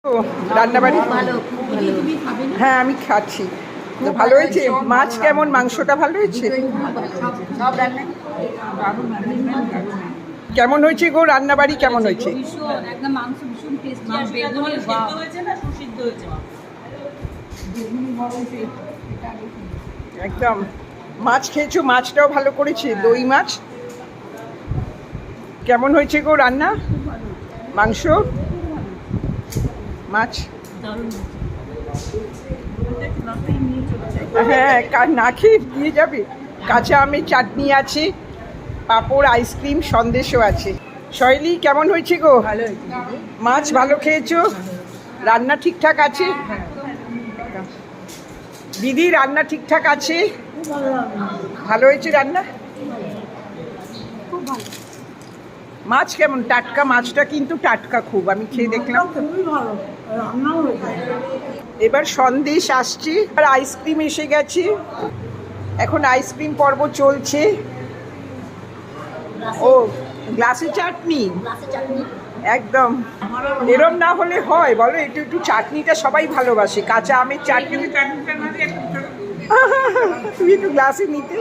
ও রান্নাবাড়ি হ্যাঁ আমি খাচ্ছি তো ভালো হয়েছে মাছ কেমন মাংসটা ভালো হয়েছে কেমন হয়েছে গো রান্নাবাড়ি কেমন হয়েছে একদম মাছ খেয়েছো মাছটাও ভালো করেছে দই মাছ কেমন হয়েছে গো রান্না মাংস মাছ হ্যাঁ না খেয়ে দিয়ে যাবে কাঁচা আমের চাটনি আছে পাঁপড় আইসক্রিম সন্দেশও আছে শৈলী কেমন হয়েছে গো ভালো মাছ ভালো খেয়েছো রান্না ঠিকঠাক আছে দিদি রান্না ঠিকঠাক আছে ভালো হয়েছে রান্না মাছ কেমন টাটকা মাছটা কিন্তু টাটকা খুব আমি খেয়ে দেখলাম এবার সন্দেশ আসছে আর আইসক্রিম এসে গেছে এখন আইসক্রিম পর্ব চলছে ও গ্লাসে চাটনি একদম এরম না হলে হয় বলো একটু একটু চাটনিটা সবাই ভালোবাসে কাঁচা আমের চাটনি তুমি একটু গ্লাসে নিতে